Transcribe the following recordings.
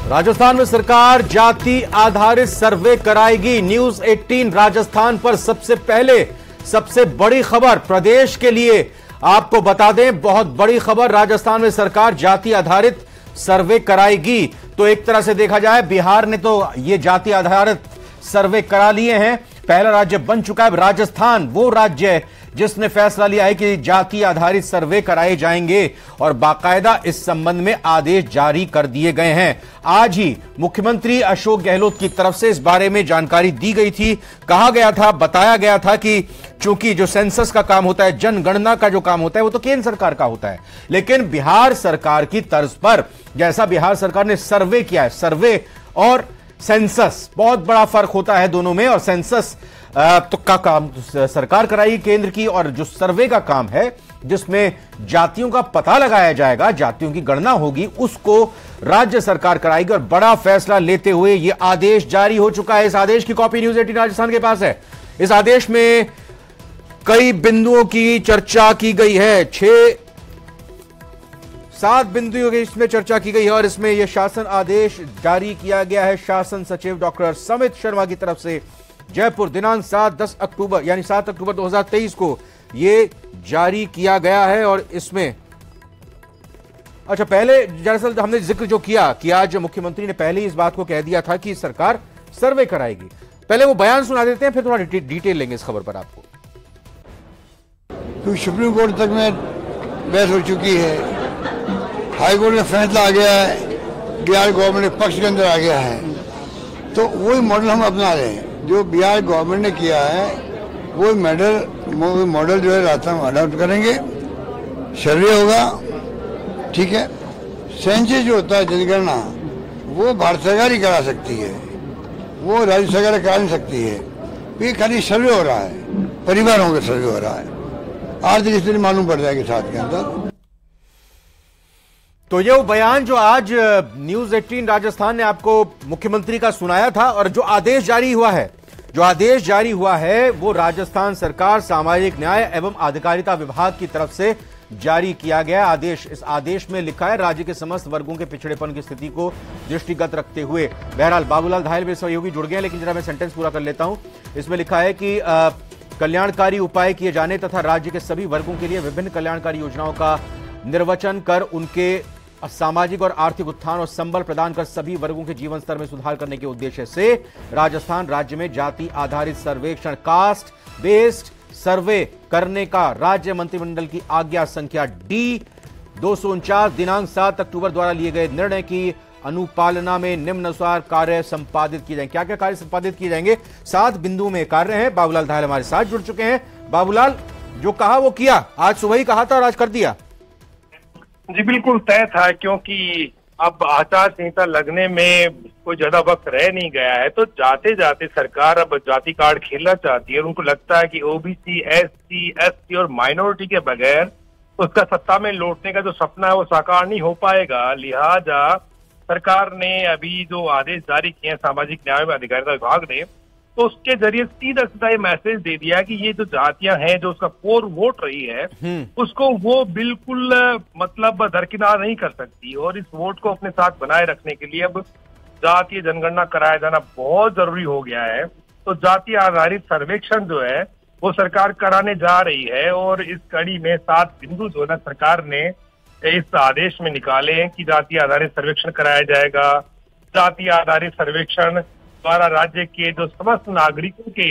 राजस्थान में सरकार जाति आधारित सर्वे कराएगी। न्यूज 18 राजस्थान पर सबसे पहले सबसे बड़ी खबर प्रदेश के लिए आपको बता दें, बहुत बड़ी खबर। राजस्थान में सरकार जाति आधारित सर्वे कराएगी। तो एक तरह से देखा जाए बिहार ने तो ये जाति आधारित सर्वे करा लिए हैं, पहला राज्य बन चुका है। राजस्थान वो राज्य है जिसने फैसला लिया है कि जाति आधारित सर्वे कराए जाएंगे और बाकायदा इस संबंध में आदेश जारी कर दिए गए हैं। आज ही मुख्यमंत्री अशोक गहलोत की तरफ से इस बारे में जानकारी दी गई थी। कहा गया था, बताया गया था कि चूंकि जो सेंसस का काम होता है, जनगणना का जो काम होता है, वो तो केंद्र सरकार का होता है, लेकिन बिहार सरकार की तर्ज पर जैसा बिहार सरकार ने सर्वे किया है, सर्वे और सेंसस बहुत बड़ा फर्क होता है दोनों में। और सेंसस तो का काम सरकार कराएगी केंद्र की, और जो सर्वे का काम है जिसमें जातियों का पता लगाया जाएगा, जातियों की गणना होगी, उसको राज्य सरकार कराएगी। और बड़ा फैसला लेते हुए यह आदेश जारी हो चुका है। इस आदेश की कॉपी न्यूज 18 राजस्थान के पास है। इस आदेश में कई बिंदुओं की चर्चा की गई है, 7 बिंदुओं की इसमें चर्चा की गई है और इसमें यह शासन आदेश जारी किया गया है शासन सचिव डॉक्टर समित शर्मा की तरफ से। जयपुर दिनांक 7 अक्टूबर यानी 7 अक्टूबर 2023 को यह जारी किया गया है। और इसमें अच्छा, पहले दरअसल हमने जिक्र जो किया कि आज मुख्यमंत्री ने पहले ही इस बात को कह दिया था कि सरकार सर्वे कराएगी। पहले वो बयान सुना देते हैं, फिर थोड़ा डिटेल लेंगे इस खबर पर आपको। क्योंकि सुप्रीम कोर्ट तक में बहस हो चुकी है, हाई कोर्ट में फैसला आ गया है, बिहार गवर्नमेंट के पक्ष के अंदर आ गया है, तो वही मॉडल हम अपना रहे हैं। जो बिहार गवर्नमेंट ने किया है वो मॉडल जो है रास्ता हम अडॉप्ट करेंगे। सर्वे होगा, ठीक है। सेंसस जो होता है, जनगणना, वो भारत सरकार ही करा सकती है, वो राज्य सरकार करा नहीं सकती है। ये खाली सर्वे हो रहा है, परिवारों का सर्वे हो रहा है, आर्थिक स्थिति मालूम पड़ जाएगी साथ के अंदर। तो ये वो बयान जो आज न्यूज 18 राजस्थान ने आपको मुख्यमंत्री का सुनाया था। और जो आदेश जारी हुआ है वो राजस्थान सरकार सामाजिक न्याय एवं अधिकारिता विभाग की तरफ से जारी किया गया आदेश। इस आदेश में लिखा है, राज्य के समस्त वर्गों के पिछड़ेपन की स्थिति को दृष्टिगत रखते हुए। बहरहाल बाबूलाल धायल मेरे सहयोगी जुड़ गए, लेकिन जरा मैं सेंटेंस पूरा कर लेता हूं। इसमें लिखा है कि कल्याणकारी उपाय किए जाने तथा राज्य के सभी वर्गों के लिए विभिन्न कल्याणकारी योजनाओं का निर्वचन कर उनके सामाजिक और आर्थिक उत्थान और संबल प्रदान कर सभी वर्गों के जीवन स्तर में सुधार करने के उद्देश्य से राजस्थान राज्य में जाति आधारित सर्वेक्षण, कास्ट बेस्ड सर्वे करने का राज्य मंत्रिमंडल की आज्ञा संख्या D 249 दिनांक 7 अक्टूबर द्वारा लिए गए निर्णय की अनुपालना में निम्नानुसार कार्य संपादित किए जाएंगे। क्या क्या कार्य संपादित किए जाएंगे? 7 बिंदुओं में कार्य हैं। बाबूलाल धायल हमारे साथ जुड़ चुके हैं। बाबूलाल, जो कहा वो किया, आज सुबह ही कहा था और आज कर दिया। जी बिल्कुल तय था, क्योंकि अब आचार संहिता लगने में कोई ज्यादा वक्त रह नहीं गया है, तो जाते जाते सरकार अब जाति कार्ड खेलना चाहती है। और उनको लगता है कि ओबीसी, एससी, एसटी और माइनॉरिटी के बगैर उसका सत्ता में लौटने का जो सपना है वो साकार नहीं हो पाएगा। लिहाजा सरकार ने अभी जो आदेश जारी किए हैं सामाजिक न्याय एवं अधिकारिता विभाग ने, तो उसके जरिए सीधा सीधा ये मैसेज दे दिया कि ये जो जातियां हैं, जो उसका कोर वोट रही है, उसको वो बिल्कुल मतलब दरकिनार नहीं कर सकती। और इस वोट को अपने साथ बनाए रखने के लिए अब जातीय जनगणना कराया जाना बहुत जरूरी हो गया है। तो जाति आधारित सर्वेक्षण जो है वो सरकार कराने जा रही है। और इस कड़ी में 7 बिंदु जो है सरकार ने इस आदेश में निकाले हैं कि जाति आधारित सर्वेक्षण कराया जाएगा। जाति आधारित सर्वेक्षण द्वारा राज्य के जो समस्त नागरिकों के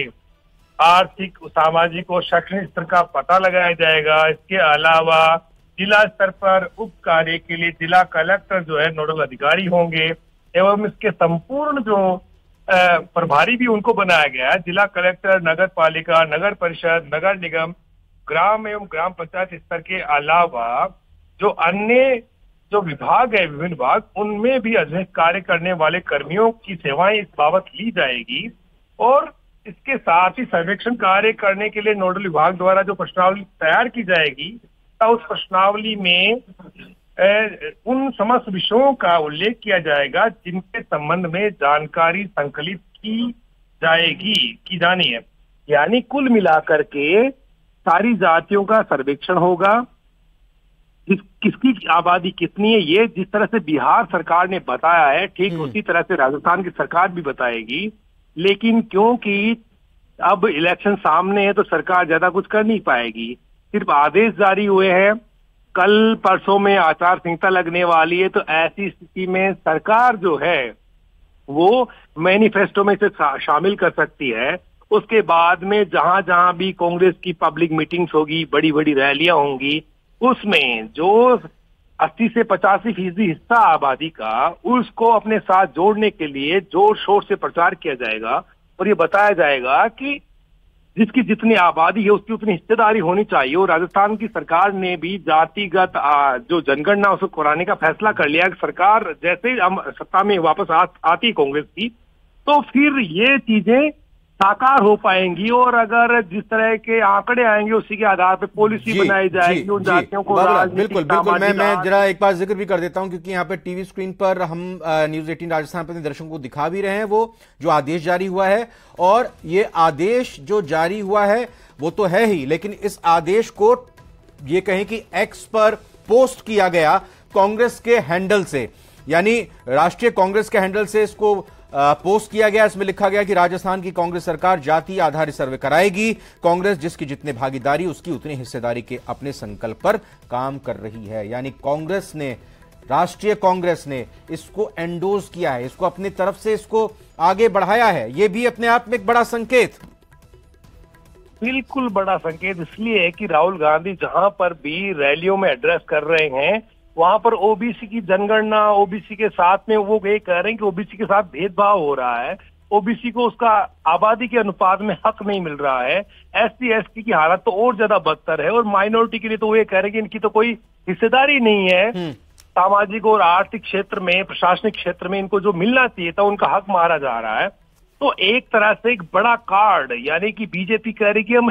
आर्थिक, सामाजिक और शैक्षणिक स्तर का पता लगाया जाएगा। इसके अलावा जिला स्तर पर उप कार्य के लिए जिला कलेक्टर जो है नोडल अधिकारी होंगे, एवं इसके संपूर्ण जो प्रभारी भी उनको बनाया गया है। जिला कलेक्टर, नगर पालिका, नगर परिषद, नगर निगम, ग्राम एवं ग्राम पंचायत स्तर के अलावा जो अन्य जो विभाग है, विभिन्न विभाग, उनमें भी अधिक कार्य करने वाले कर्मियों की सेवाएं इस बाबत ली जाएगी। और इसके साथ ही सर्वेक्षण कार्य करने के लिए नोडल विभाग द्वारा जो प्रश्नावली तैयार की जाएगी, तो उस प्रश्नावली में उन समस्त विषयों का उल्लेख किया जाएगा जिनके संबंध में जानकारी संकलित की जानी है। यानी कुल मिलाकर के सारी जातियों का सर्वेक्षण होगा, किसकी आबादी कितनी है, ये जिस तरह से बिहार सरकार ने बताया है, ठीक उसी तरह से राजस्थान की सरकार भी बताएगी। लेकिन क्योंकि अब इलेक्शन सामने है तो सरकार ज्यादा कुछ कर नहीं पाएगी। सिर्फ आदेश जारी हुए हैं, कल परसों में आचार संहिता लगने वाली है, तो ऐसी स्थिति में सरकार जो है वो मैनिफेस्टो में से शामिल कर सकती है। उसके बाद में जहां जहां भी कांग्रेस की पब्लिक मीटिंग्स होगी, बड़ी बड़ी रैलियां होंगी, उसमें जो 80 से 85% हिस्सा आबादी का, उसको अपने साथ जोड़ने के लिए जोर शोर से प्रचार किया जाएगा और ये बताया जाएगा कि जिसकी जितनी आबादी है उसकी उतनी हिस्सेदारी होनी चाहिए। और राजस्थान की सरकार ने भी जातिगत जो जनगणना उसको कराने का फैसला कर लिया। सरकार जैसे ही सत्ता में वापस आती कांग्रेस की, तो फिर ये चीजें साकार हो पाएंगी। और अगर जिस तरह के आंकड़े आएंगे उसी के आधार पर पॉलिसी बनाई जाएगी उन जातियों को। बिल्कुल बिल्कुल, मैं जरा एक बार जिक्र भी कर देता हूं, क्योंकि यहाँ पे टीवी स्क्रीन पर हम न्यूज 18 राजस्थान पर दर्शकों को दिखा भी रहे हैं वो जो आदेश जारी हुआ है। और ये आदेश जो जारी हुआ है वो तो है ही, लेकिन इस आदेश को ये कहें कि एक्स पर पोस्ट किया गया कांग्रेस के हैंडल से, यानी राष्ट्रीय कांग्रेस के हैंडल से इसको पोस्ट किया गया। इसमें लिखा गया कि राजस्थान की कांग्रेस सरकार जाति आधारित सर्वे कराएगी। कांग्रेस जिसकी जितनी भागीदारी उसकी उतनी हिस्सेदारी के अपने संकल्प पर काम कर रही है। यानी कांग्रेस ने, राष्ट्रीय कांग्रेस ने इसको एंडोर्स किया है, इसको अपनी तरफ से इसको आगे बढ़ाया है। यह भी अपने आप में एक बड़ा संकेत, बिल्कुल बड़ा संकेत इसलिए है कि राहुल गांधी जहां पर भी रैलियों में एड्रेस कर रहे हैं वहां पर ओबीसी की जनगणना, ओबीसी के साथ में वो ये कह रहे हैं कि ओबीसी के साथ भेदभाव हो रहा है, ओबीसी को उसका आबादी के अनुपात में हक नहीं मिल रहा है, एससी एसटी की हालत तो और ज्यादा बदतर है, और माइनॉरिटी के लिए तो वो ये कह रहे हैं कि इनकी तो कोई हिस्सेदारी नहीं है सामाजिक और आर्थिक क्षेत्र में, प्रशासनिक क्षेत्र में इनको जो मिलना चाहिए था उनका हक मारा जा रहा है। तो एक तरह से एक बड़ा कार्ड, यानी कि बीजेपी कह रही कि हम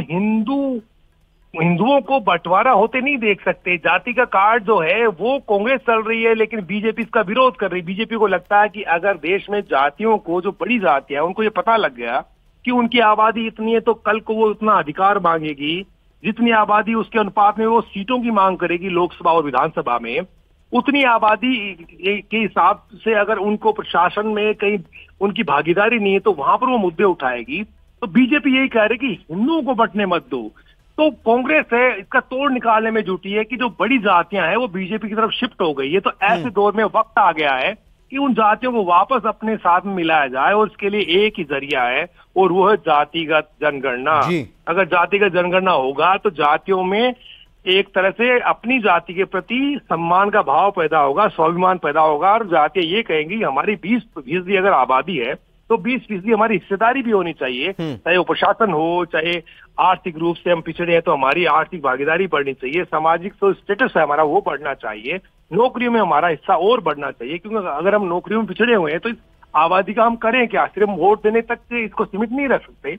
हिंदुओं को बंटवारा होते नहीं देख सकते। जाति का कार्ड जो है वो कांग्रेस चल रही है, लेकिन बीजेपी इसका विरोध कर रही है। बीजेपी को लगता है कि अगर देश में जातियों को, जो बड़ी जातियां उनको ये पता लग गया कि उनकी आबादी इतनी है, तो कल को वो उतना अधिकार मांगेगी, जितनी आबादी उसके अनुपात में वो सीटों की मांग करेगी लोकसभा और विधानसभा में, उतनी आबादी के हिसाब से अगर उनको प्रशासन में कहीं उनकी भागीदारी नहीं है तो वहां पर वो मुद्दे उठाएगी। तो बीजेपी यही कह रही कि हिंदुओं को बंटने मत दो। तो कांग्रेस है इसका तोड़ निकालने में जुटी है कि जो बड़ी जातियां हैं वो बीजेपी की तरफ शिफ्ट हो गई है। तो ऐसे दौर में वक्त आ गया है कि उन जातियों को वापस अपने साथ में मिलाया जाए, और इसके लिए एक ही जरिया है और वो है जातिगत जनगणना। अगर जातिगत जनगणना होगा तो जातियों में एक तरह से अपनी जाति के प्रति सम्मान का भाव पैदा होगा, स्वाभिमान पैदा होगा, और जातियां ये कहेंगी हमारी 20% अगर आबादी है तो 20% हमारी हिस्सेदारी भी होनी चाहिए, चाहे वो प्रशासन हो, चाहे आर्थिक रूप से हम पिछड़े हैं तो हमारी आर्थिक भागीदारी बढ़नी चाहिए, सामाजिक जो स्टेटस है हमारा वो बढ़ना चाहिए, नौकरियों में हमारा हिस्सा और बढ़ना चाहिए। क्योंकि अगर हम नौकरियों में पिछड़े हुए हैं तो इस आबादी का हम करें क्या, सिर्फ वोट देने तक इसको सीमित नहीं रख सकते।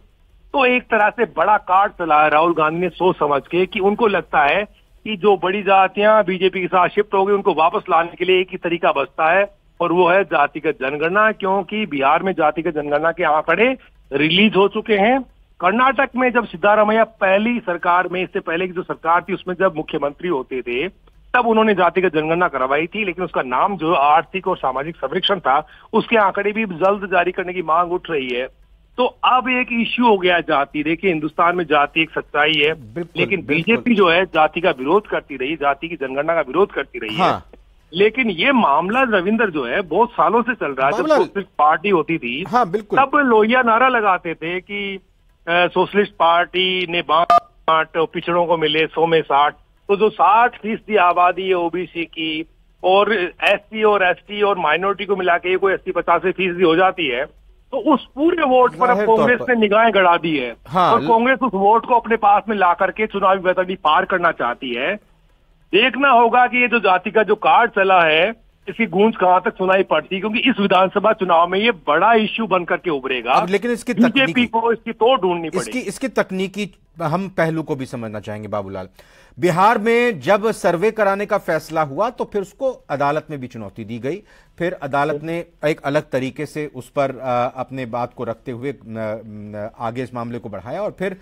तो एक तरह से बड़ा कार्ड चला है राहुल गांधी ने सोच समझ के, कि उनको लगता है कि जो बड़ी जातियां बीजेपी के साथ शिफ्ट हो गई उनको वापस लाने के लिए एक ही तरीका बचता है, और वो है जातिगत जनगणना। क्योंकि बिहार में जातिगत जनगणना के आंकड़े रिलीज हो चुके हैं। कर्नाटक में जब सिद्धारमैया पहली सरकार में, इससे पहले की जो सरकार थी उसमें जब मुख्यमंत्री होते थे तब उन्होंने जातिगत जनगणना करवाई थी, लेकिन उसका नाम जो आर्थिक और सामाजिक सर्वेक्षण था उसके आंकड़े भी जल्द जारी करने की मांग उठ रही है। तो अब एक इश्यू हो गया जाति। देखिए हिंदुस्तान में जाति एक सच्चाई है, लेकिन बीजेपी जो है जाति का विरोध करती रही, जाति की जनगणना का विरोध करती रही है। लेकिन ये मामला रविंदर जो है बहुत सालों से चल रहा है। जब सोशलिस्ट पार्टी होती थी तब लोहिया नारा लगाते थे कि सोशलिस्ट पार्टी ने बांट, पिछड़ों को मिले 100 में 60। तो जो 60% आबादी है ओबीसी की, और एससी और एसटी और माइनॉरिटी को मिला के कोई 80-85% हो जाती है, तो उस पूरे वोट पर अब कांग्रेस ने निगाहें गड़ा दी है। और कांग्रेस उस वोट को अपने पास में ला करके चुनावी बैतरणी पार करना चाहती है। देखना होगा कि ये जो जाति का जो कार्ड चला है इसकी गूंज कहां तक सुनाई पड़ती है, क्योंकि इस विधानसभा चुनाव में ये बड़ा इश्यू बनकर के उभरेगा। लेकिन इसकी बीजेपी को इसकी तोड़ ढूंढनी पड़ेगी। इसकी तकनीकी हम पहलू को भी समझना चाहेंगे बाबूलाल। बिहार में जब सर्वे कराने का फैसला हुआ तो फिर उसको अदालत में भी चुनौती दी गई, फिर अदालत ने एक अलग तरीके से उस पर अपने बात को रखते हुए आगे इस मामले को बढ़ाया, और फिर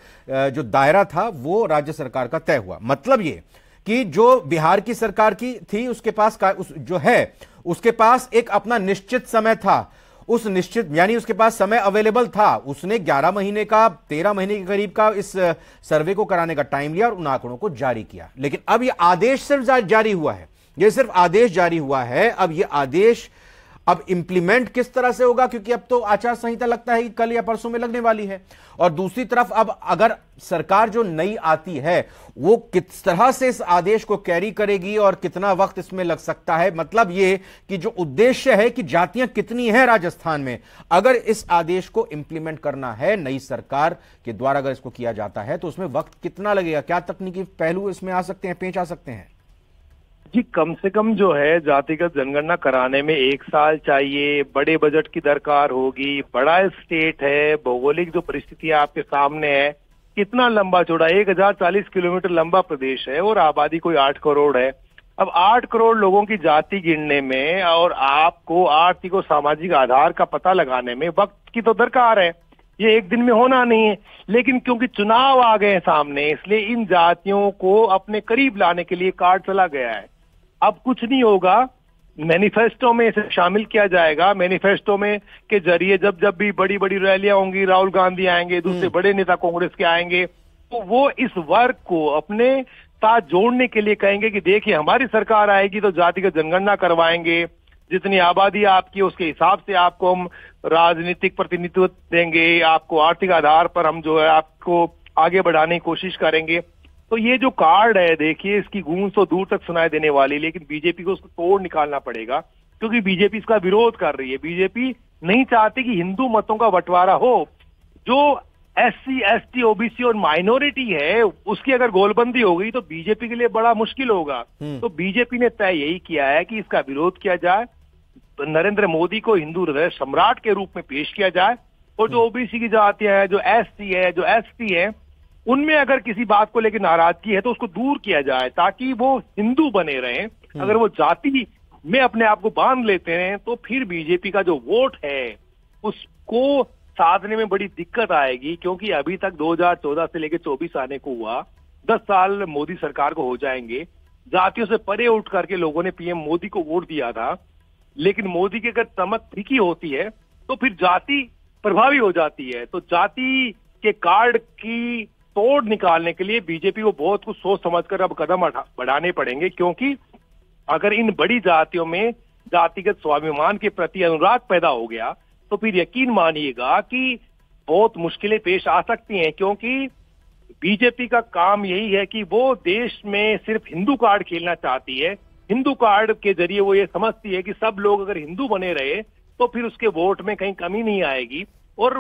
जो दायरा था वो राज्य सरकार का तय हुआ। मतलब ये कि जो बिहार की सरकार की थी उसके पास उसके पास एक अपना निश्चित समय था, उस निश्चित यानी उसके पास समय अवेलेबल था, उसने 11 महीने का 13 महीने के करीब का इस सर्वे को कराने का टाइम लिया और उन आंकड़ों को जारी किया। लेकिन अब यह आदेश सिर्फ जारी हुआ है, यह सिर्फ आदेश जारी हुआ है। अब यह आदेश अब इंप्लीमेंट किस तरह से होगा, क्योंकि अब तो आचार संहिता लगता है कि कल या परसों में लगने वाली है। और दूसरी तरफ अब अगर सरकार जो नई आती है वो किस तरह से इस आदेश को कैरी करेगी और कितना वक्त इसमें लग सकता है। मतलब ये कि जो उद्देश्य है कि जातियां कितनी हैं राजस्थान में, अगर इस आदेश को इंप्लीमेंट करना है नई सरकार के द्वारा, अगर इसको किया जाता है तो उसमें वक्त कितना लगेगा, क्या तकनीकी पहलू इसमें आ सकते हैं, पेंच आ सकते हैं? जी, कम से कम जो है जातिगत जनगणना कराने में 1 साल चाहिए, बड़े बजट की दरकार होगी, बड़ा स्टेट है, भौगोलिक जो परिस्थितियां आपके सामने है, कितना लंबा चौड़ा 1040 किलोमीटर लंबा प्रदेश है और आबादी कोई 8 करोड़ है। अब 8 करोड़ लोगों की जाति गिनने में और आपको आर्थिक और सामाजिक आधार का पता लगाने में वक्त की तो दरकार है, ये एक दिन में होना नहीं है। लेकिन क्योंकि चुनाव आ गए हैं सामने, इसलिए इन जातियों को अपने करीब लाने के लिए कार्ड चला गया है। अब कुछ नहीं होगा, मैनिफेस्टो में इसे शामिल किया जाएगा। मैनिफेस्टो में के जरिए जब जब भी बड़ी बड़ी रैलियां होंगी, राहुल गांधी आएंगे, दूसरे बड़े नेता कांग्रेस के आएंगे, तो वो इस वर्ग को अपने साथ जोड़ने के लिए कहेंगे कि देखिए हमारी सरकार आएगी तो जातिगत जनगणना करवाएंगे, जितनी आबादी आपकी उसके हिसाब से आपको हम राजनीतिक प्रतिनिधित्व देंगे, आपको आर्थिक आधार पर हम जो है आपको आगे बढ़ाने की कोशिश करेंगे। तो ये जो कार्ड है, देखिए इसकी गूंज तो दूर तक सुनाई देने वाली, लेकिन बीजेपी को उसको तोड़ निकालना पड़ेगा, क्योंकि बीजेपी इसका विरोध कर रही है। बीजेपी नहीं चाहती कि हिंदू मतों का बंटवारा हो। जो SC, ST, OBC और माइनॉरिटी है उसकी अगर गोलबंदी हो गई तो बीजेपी के लिए बड़ा मुश्किल होगा। तो बीजेपी ने तय यही किया है कि इसका विरोध किया जाए, नरेंद्र मोदी को हिंदू हृदय सम्राट के रूप में पेश किया जाए, और जो OBC की जातियां हैं, जो SC है, जो ST है, उनमें अगर किसी बात को लेकर नाराजगी है तो उसको दूर किया जाए, ताकि वो हिंदू बने रहें। अगर वो जाति में अपने आप को बांध लेते हैं तो फिर बीजेपी का जो वोट है उसको साधने में बड़ी दिक्कत आएगी, क्योंकि अभी तक 2014 से लेकर 24 आने को हुआ, 10 साल मोदी सरकार को हो जाएंगे। जातियों से परे उठ करके लोगों ने PM मोदी को वोट दिया था, लेकिन मोदी की अगर चमक फीकी होती है तो फिर जाति प्रभावी हो जाती है। तो जाति के कार्ड की तोड़ निकालने के लिए बीजेपी को बहुत कुछ सोच समझकर अब कदम बढ़ाने पड़ेंगे, क्योंकि अगर इन बड़ी जातियों में जातिगत स्वाभिमान के प्रति अनुराग पैदा हो गया तो फिर यकीन मानिएगा कि बहुत मुश्किलें पेश आ सकती हैं। क्योंकि बीजेपी का काम यही है कि वो देश में सिर्फ हिंदू कार्ड खेलना चाहती है। हिंदू कार्ड के जरिए वो ये समझती है कि सब लोग अगर हिंदू बने रहे तो फिर उसके वोट में कहीं कमी नहीं आएगी। और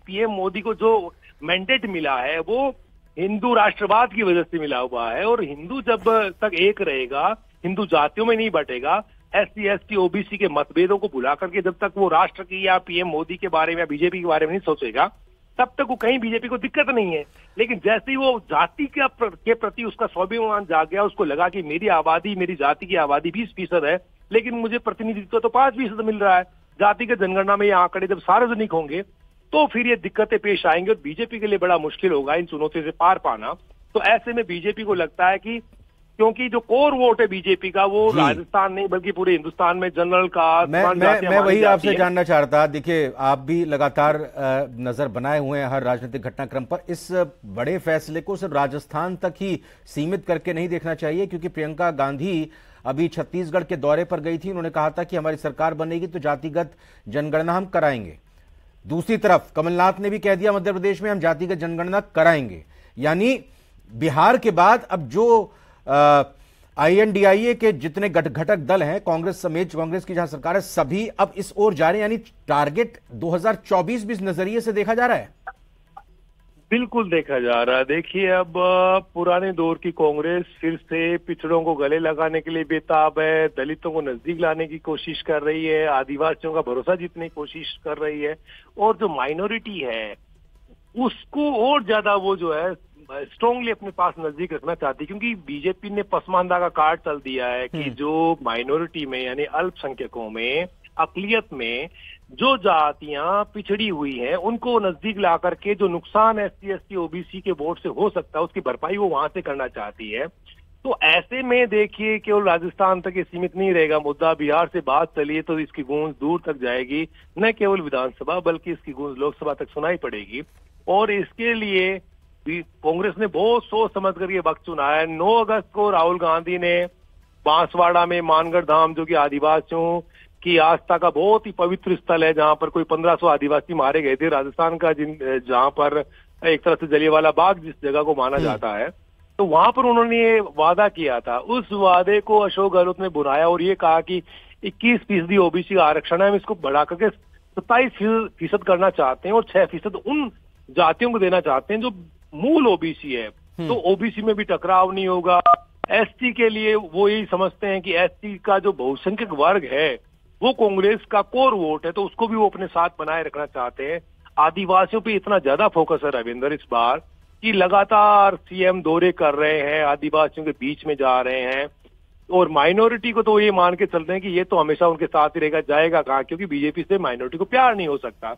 PM मोदी को जो मैंडेट मिला है वो हिंदू राष्ट्रवाद की वजह से मिला हुआ है, और हिंदू जब तक एक रहेगा, हिंदू जातियों में नहीं बटेगा, SC, ST, OBC के मतभेदों को भुला करके जब तक वो राष्ट्र की या PM मोदी के बारे में या बीजेपी के बारे में नहीं सोचेगा, तब तक वो कहीं बीजेपी को दिक्कत नहीं है। लेकिन जैसे ही वो जाति के प्रति उसका स्वाभिमान जाग गया, उसको लगा कि मेरी आबादी, मेरी जाति की आबादी 20% है, लेकिन मुझे प्रतिनिधित्व तो 5% मिल रहा है। जातिगत जनगणना में ये आंकड़े जब सार्वजनिक होंगे तो फिर ये दिक्कतें पेश आएंगी और बीजेपी के लिए बड़ा मुश्किल होगा इन चुनौतियों से पार पाना। तो ऐसे में बीजेपी को लगता है कि क्योंकि जो कोर वोट है बीजेपी का वो राजस्थान नहीं बल्कि पूरे हिंदुस्तान में जनरल कास्ट, मैं वही आपसे जानना चाह रहा था। देखिए, आप भी लगातार नजर बनाए हुए हैं हर राजनीतिक घटनाक्रम पर। इस बड़े फैसले को सिर्फ राजस्थान तक ही सीमित करके नहीं देखना चाहिए, क्योंकि प्रियंका गांधी अभी छत्तीसगढ़ के दौरे पर गई थी। उन्होंने कहा था कि हमारी सरकार बनेगी तो जातिगत जनगणना हम कराएंगे। दूसरी तरफ कमलनाथ ने भी कह दिया मध्य प्रदेश में हम जातिगत जनगणना कराएंगे। यानी बिहार के बाद अब जो INDIA के जितने घटक दल हैं, कांग्रेस समेत कांग्रेस की जहां सरकार है, सभी अब इस ओर जा रहे हैं। यानी टारगेट 2024 भी इस नजरिए से देखा जा रहा है। बिल्कुल देखा जा रहा है। देखिए, अब पुराने दौर की कांग्रेस फिर से पिछड़ों को गले लगाने के लिए बेताब है, दलितों को नजदीक लाने की कोशिश कर रही है, आदिवासियों का भरोसा जीतने की कोशिश कर रही है, और जो माइनॉरिटी है उसको और ज्यादा वो जो है स्ट्रांगली अपने पास नजदीक रखना चाहती है। क्योंकि बीजेपी ने पसमानदा का कार्ड चल दिया है कि जो माइनॉरिटी में यानी अल्पसंख्यकों में, अकलियत में जो जातियां पिछड़ी हुई हैं उनको नजदीक ला करके जो नुकसान SC, ST, OBC के वोट से हो सकता है उसकी भरपाई वो वहां से करना चाहती है। तो ऐसे में देखिए केवल राजस्थान तक ये सीमित नहीं रहेगा मुद्दा। बिहार से बात चलिए तो इसकी गूंज दूर तक जाएगी, न केवल विधानसभा बल्कि इसकी गूंज लोकसभा तक सुनाई पड़ेगी। और इसके लिए भी कांग्रेस ने बहुत सोच समझ कर ये वक्त चुना है। 9 अगस्त को राहुल गांधी ने बांसवाड़ा में मानगढ़ धाम, जो कि आदिवासियों की आस्था का बहुत ही पवित्र स्थल है, जहां पर कोई 1500 आदिवासी मारे गए थे, राजस्थान का, जहां पर एक तरह से जलियांवाला बाग जिस जगह को माना जाता है, तो वहां पर उन्होंने ये वादा किया था। उस वादे को अशोक गहलोत ने बुराया और ये कहा कि 21% ओबीसी का आरक्षण है, हम इसको बढ़ा करके 27% करना चाहते हैं और 6% उन जातियों को देना चाहते हैं जो मूल ओबीसी है। तो ओबीसी में भी टकराव नहीं होगा। एसटी के लिए वो यही समझते हैं कि एसटी का जो बहुसंख्यक वर्ग है वो कांग्रेस का कोर वोट है, तो उसको भी वो अपने साथ बनाए रखना चाहते हैं। आदिवासियों पे इतना ज्यादा फोकस है रविंदर इस बार कि लगातार सीएम दौरे कर रहे हैं, आदिवासियों के बीच में जा रहे हैं, और माइनॉरिटी को तो ये मान के चलते हैं कि ये तो हमेशा उनके साथ ही रहेगा, जाएगा कहाँ, क्योंकि बीजेपी से माइनॉरिटी को प्यार नहीं हो सकता।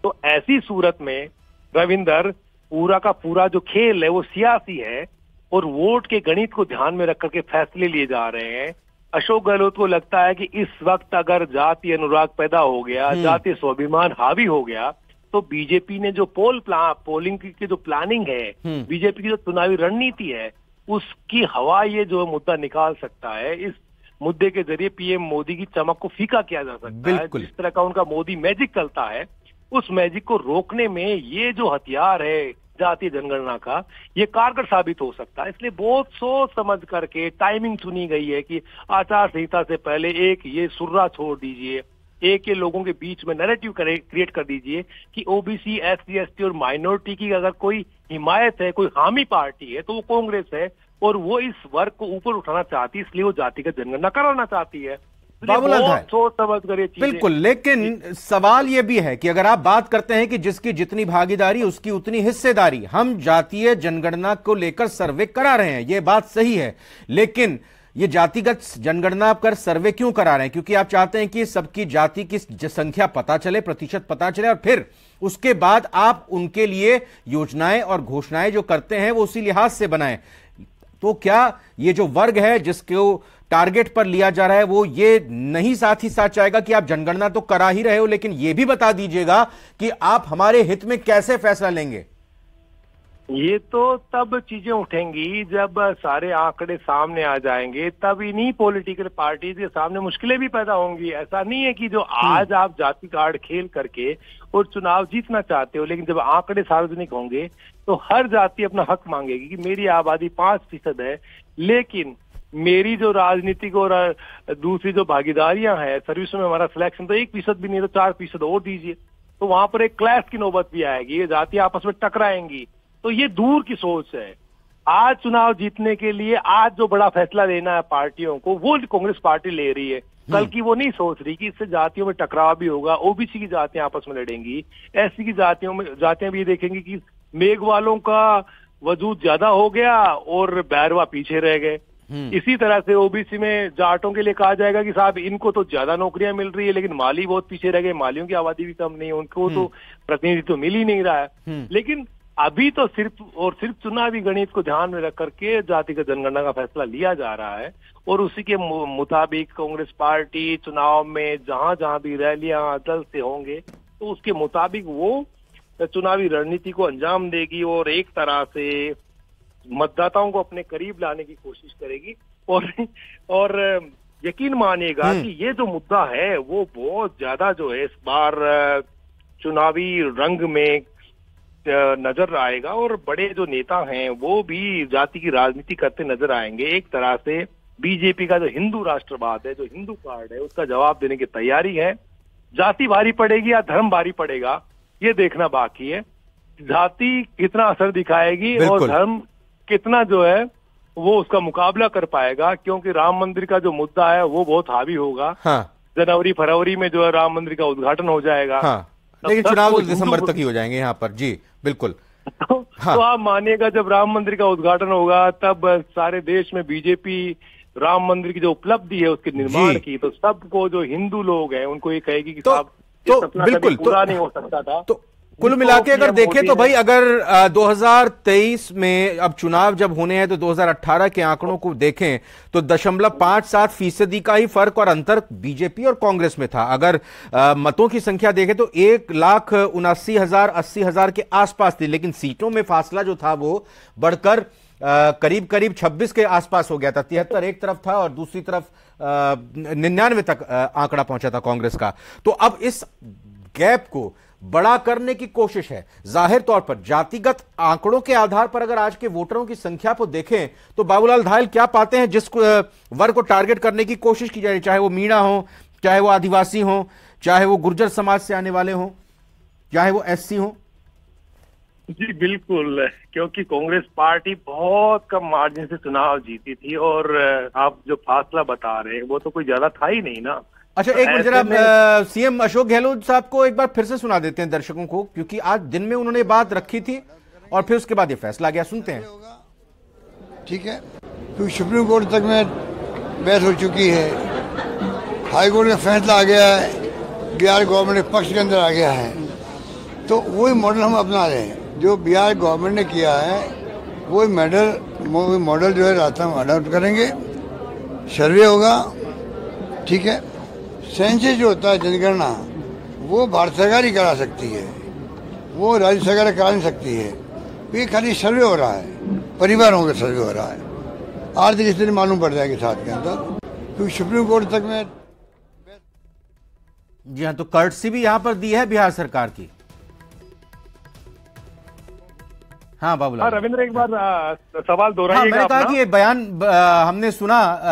तो ऐसी सूरत में रविंदर पूरा का पूरा जो खेल है वो सियासी है और वोट के गणित को ध्यान में रख करके फैसले लिए जा रहे हैं। अशोक गहलोत को लगता है कि इस वक्त अगर जाति अनुराग पैदा हो गया, जाति स्वाभिमान हावी हो गया, तो बीजेपी ने जो पोलिंग की जो प्लानिंग है, बीजेपी की जो चुनावी रणनीति है, उसकी हवा ये जो मुद्दा निकाल सकता है। इस मुद्दे के जरिए पीएम मोदी की चमक को फीका किया जा सकता है। जिस तरह का उनका मोदी मैजिक चलता है, उस मैजिक को रोकने में ये जो हथियार है जातीय जनगणना का, ये कारगर साबित हो सकता है। इसलिए बहुत सोच समझ करके टाइमिंग चुनी गई है कि आचार संहिता से पहले एक ये सुर्रा छोड़ दीजिए, एक ये लोगों के बीच में नैरेटिव क्रिएट कर दीजिए कि ओबीसी, एससी, एसटी और माइनॉरिटी की अगर कोई हिमायत है, कोई हामी पार्टी है, तो वो कांग्रेस है और वो इस वर्ग को ऊपर उठाना चाहती है, इसलिए वो जातिगत जनगणना कराना चाहती है। बाबूलाल भाई, सोच समझ कर बिल्कुल, लेकिन सवाल यह भी है कि अगर आप बात करते हैं कि जिसकी जितनी भागीदारी उसकी उतनी हिस्सेदारी, हम जातीय जनगणना को लेकर सर्वे करा रहे हैं, यह बात सही है, लेकिन ये जातिगत जनगणना कर सर्वे क्यों करा रहे हैं? क्योंकि आप चाहते हैं कि सबकी जाति की संख्या पता चले, प्रतिशत पता चले, और फिर उसके बाद आप उनके लिए योजनाएं और घोषणाएं जो करते हैं वो उसी लिहाज से बनाएं। तो क्या ये जो वर्ग है जिसको टारगेट पर लिया जा रहा है वो ये नहीं साथ ही साथ चाहेगा कि आप जनगणना तो करा ही रहे हो, लेकिन ये भी बता दीजिएगा कि आप हमारे हित में कैसे फैसला लेंगे? ये तो तब चीजें उठेंगी जब सारे आंकड़े सामने आ जाएंगे, तब इन्हीं पॉलिटिकल पार्टीज के सामने मुश्किलें भी पैदा होंगी। ऐसा नहीं है कि जो आज आप जाति कार्ड खेल करके और चुनाव जीतना चाहते हो, लेकिन जब आंकड़े सार्वजनिक होंगे तो हर जाति अपना हक मांगेगी कि मेरी आबादी 5% है, लेकिन मेरी जो राजनीतिक और दूसरी जो भागीदारियां हैं, सर्विस में हमारा सिलेक्शन तो 1% भी नहीं, तो 4% और दीजिए। तो वहां पर एक क्लैश की नौबत भी आएगी, ये जाति आपस में टकराएंगी। तो ये दूर की सोच है। आज चुनाव जीतने के लिए आज जो बड़ा फैसला लेना है पार्टियों को, वो कांग्रेस पार्टी ले रही है। कल की वो नहीं सोच रही कि इससे जातियों में टकराव भी होगा, ओबीसी की जातियां आपस में लड़ेंगी, एससी की जातियां भी देखेंगी कि मेघवालों का वजूद ज्यादा हो गया और बैरवा पीछे रह गए। इसी तरह से ओबीसी में जाटों के लिए कहा जाएगा कि साहब इनको तो ज्यादा नौकरियां मिल रही है, लेकिन माली बहुत पीछे रह गए, मालियों की आबादी भी कम नहीं है, उनको तो प्रतिनिधित्व मिल ही नहीं रहा है। लेकिन अभी तो सिर्फ चुनावी गणित को ध्यान में रख करके जातिगत जनगणना का फैसला लिया जा रहा है, और उसी के मुताबिक कांग्रेस पार्टी चुनाव में जहां जहां भी रैलियां दल से होंगे तो उसके मुताबिक वो चुनावी रणनीति को अंजाम देगी और एक तरह से मतदाताओं को अपने करीब लाने की कोशिश करेगी। और यकीन मानिएगा कि ये जो मुद्दा है वो बहुत ज्यादा जो है इस बार चुनावी रंग में नजर आएगा, और बड़े जो नेता हैं वो भी जाति की राजनीति करते नजर आएंगे। एक तरह से बीजेपी का जो हिंदू राष्ट्रवाद है, जो हिंदू कार्ड है, उसका जवाब देने की तैयारी है। जाति भारी पड़ेगी या धर्म भारी पड़ेगा ये देखना बाकी है। जाति कितना असर दिखाएगी और धर्म कितना जो है वो उसका मुकाबला कर पाएगा, क्योंकि राम मंदिर का जो मुद्दा है वो बहुत हावी होगा। जनवरी फरवरी में जो है राम मंदिर का उद्घाटन हो जाएगा, लेकिन चुनाव तो दिसंबर तक ही हो जाएंगे यहाँ पर। जी बिल्कुल। तो आप मानिएगा जब राम मंदिर का उद्घाटन होगा तब सारे देश में बीजेपी राम मंदिर की जो उपलब्धि है उसके निर्माण की, तो सबको जो हिंदू लोग हैं उनको ये कहेगी कि साहब तो बिल्कुल पूरा नहीं हो सकता था। कुल मिला के अगर देखें तो भाई अगर 2023 में अब चुनाव जब होने हैं तो 2018 के आंकड़ों को देखें तो 0.57% का ही फर्क और अंतर बीजेपी और कांग्रेस में था। अगर मतों की संख्या देखें तो 1,79,000 के आसपास थी, लेकिन सीटों में फासला जो था वो बढ़कर करीब करीब 26 के आसपास हो गया था। 73 एक तरफ था और दूसरी तरफ 99 तक आंकड़ा पहुंचा था कांग्रेस का। तो अब इस गैप को बड़ा करने की कोशिश है। जाहिर तौर पर जातिगत आंकड़ों के आधार पर अगर आज के वोटरों की संख्या को देखें तो बाबूलाल धायल क्या पाते हैं जिस वर्ग को टारगेट करने की कोशिश की जा रही, चाहे वो मीणा हो, चाहे वो आदिवासी हो, चाहे वो गुर्जर समाज से आने वाले हो, चाहे वो एससी हो। जी बिल्कुल, क्योंकि कांग्रेस पार्टी बहुत कम मार्जिन से चुनाव जीती थी और आप जो फासला बता रहे हैं वो तो कोई ज्यादा था ही नहीं ना। अच्छा, एक मिनट जरा सीएम अशोक गहलोत साहब को एक बार फिर से सुना देते हैं दर्शकों को, क्योंकि आज दिन में उन्होंने बात रखी थी और फिर उसके बाद ये फैसला गया। सुनते हैं। ठीक है, क्योंकि सुप्रीम कोर्ट तक में बहस हो चुकी है, हाई कोर्ट का फैसला आ गया है, बिहार गवर्नमेंट के पक्ष के अंदर आ गया है, तो वही मॉडल हम अपना रहे हैं जो बिहार गवर्नमेंट ने किया है। वही मॉडल जो है रास्ता हम अडॉप्ट करेंगे। सर्वे होगा, ठीक है, सेंसस जो होता है जनगणना वो भारत सरकार ही करा सकती है, वो राज्य सरकार करा नहीं सकती है। ये खाली सर्वे हो रहा है, परिवारों का सर्वे हो रहा है, आर्थिक स्थिति मालूम पड़ जाएगी साथ के अंदर, क्योंकि सुप्रीम कोर्ट तक में। जी हाँ, तो कर्टसी भी यहां पर दी है बिहार सरकार की। हाँ बाबूलाल। हाँ रविंद्र, एक बार सवाल दोहराइएगा। मैंने कहा कि ये बयान हमने सुना